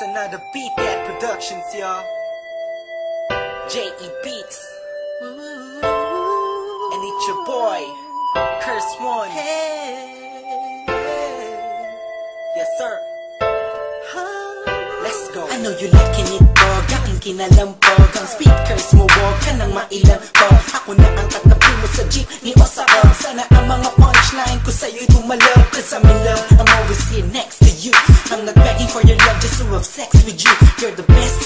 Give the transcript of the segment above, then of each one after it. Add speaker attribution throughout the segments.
Speaker 1: It's another Beat That Productions, y'all. J.E. Beats. And it's your boy, Curse One. Yes, sir. Let's go. I know you liking it, dog. Aking kinalampog. Ang speakers mo, wag ka nang mailang pag. Ako na ang katabi mo sa jeep ni Osaka. Sana ang mga punchline ko sa'yo'y tumalab. Cause I'm in love, I'm always here next to you. I'm not begging for your love just to have sex with you. You're the best,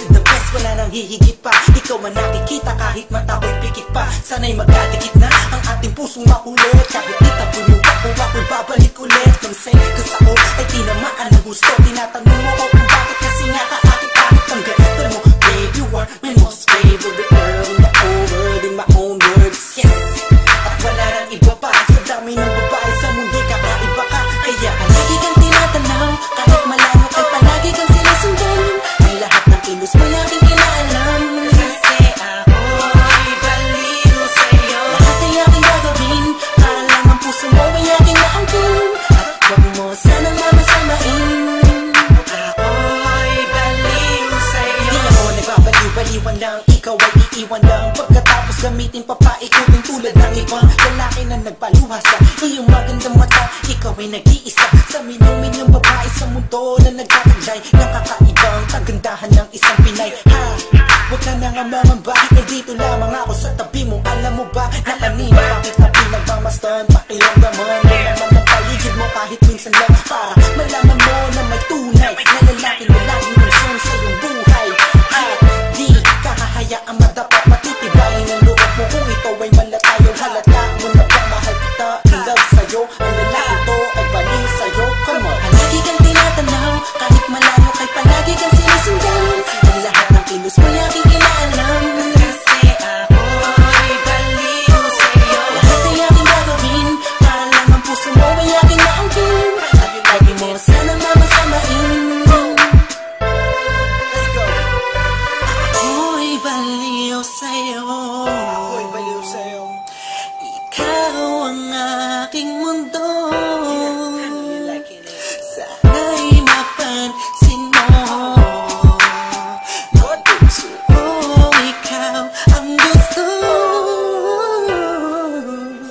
Speaker 1: wala nang hihigit pa. Ikaw man nakikita kahit mata ko'y pikit pa. Sana'y magkadikit na ang ating pusong makulit. Kahit itapuno ako'y babalik ulit. Kung say, cause ako ay tinamaan ng gusto. Tinatanong mo ko kung bakit kasi nga kaakit-akit ang ganito mo. Babe, you are my most favorite girl in the whole world, in my own words, yes. At wala nang iba pa sa dami ng babae sa mundo, kakaiba ka. Kaya palagi kang tinatanaw, kahit malayo ay palagi kang sinusundan. Ang lahat ng kilos mo laging inaalam. Kasi ako'y baliw sa'yo. Lahat ay aking gagawin, para lang ang puso mo ay aking maangkin. At wag mo sanang mamasamain. Ako'y baliw sa'yo. Di ako nagbabaliw-baliwan lang, ikaw ay iiwan lang. Pagkatapos gamitin pa paikutin tulad ng ibang lalaki na nagpaluha sa iyong magandang mata. Ikaw ay nag-iisa sa milyong babae sa mundo na nagtataglay ng kakaibang kagandahan ng isang Pinay. Ha! Huwag ka na nga mangamba, nandito lamang ako sa tabi mo. Alam mo ba na kanina bakit na pinagmamastan? Pakiramdaman mo naman ang paligid mo kahit minsan lang, para malaman mo na may tunay na lalaki na laging concern sa iyong buhay. At di ka hahayaang madapa, patitibayin ang loob mo kung ito ay malatayo. Halata mo na ba mahal kita, in love sa'yo. Ang lalaki to ay baliw sa'yo. Come on. Palagi kang tinatanaw, kahit malayo kay palagi kang sinusundan. Ang lahat ng kilos mo aking inaalam. Kasi ako'y baliw sa'yo. Lahat ay aking gagawin, para lang ang puso mo ay aking maangkin. At lagi mo sanang mamasamain. Let's go. Ako'y baliw sa'yo. Ako'y baliw sa'yo. Ikaw ang aking mundo. Sana'y mapansin mo. Puso ko, ikaw ang gusto.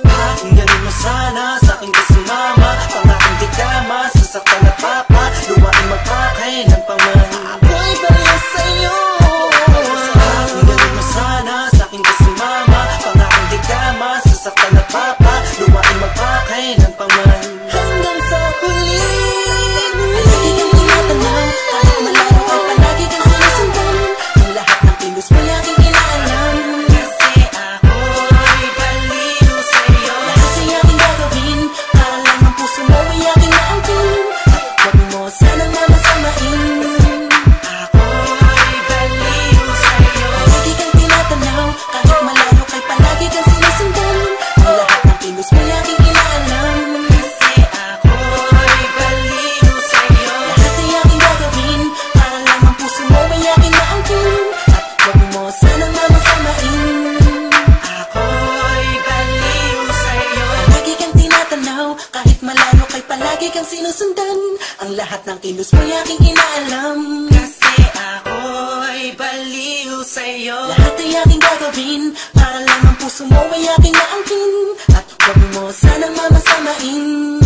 Speaker 1: Pakinggan mo sana sa aking kasumama. Pangakang di kama, sasaktan at papa. Luwain magpakay ng paman. Ako'y baliw sa'yo. Pakinggan mo sana sa aking kasumama. Pangakang di kama, sasaktan at papa. Luwain magpakay ng paman. Hanggang sa huli. Palagi kang tinatanaw, kahit malayo ay palagi kang sinusundan. Ang lahat ng kilos mo aking inaalam. Kasi ako'y baliw sa'yo. Lahat ay aking gagawin, para lang ang puso mo ay aking maangkin. At wag mo sanang mamasamain. Ako'y baliw sa'yo. Palagi kang tinatanaw, kahit malayo kay palagi kang sinusundan. Ang lahat ng kilos mo aking inaalam. Kasi ako'y baliw sa'yo. Lahat ay aking gagawin, para lang ang puso mo ay aking maangkin. At wag mo sanang mamasamain. Ako'y baliw sa'yo. Palagi kang tinatanaw, kahit malayo kay palagi kang sinusundan. Ang lahat ng kilos mo aking inaalam. Kasi ako'y baliw sa'yo. Lahat ay aking gagawin, para lang ang puso mo ay aking maangkin. At wag mo sanang mamasamain.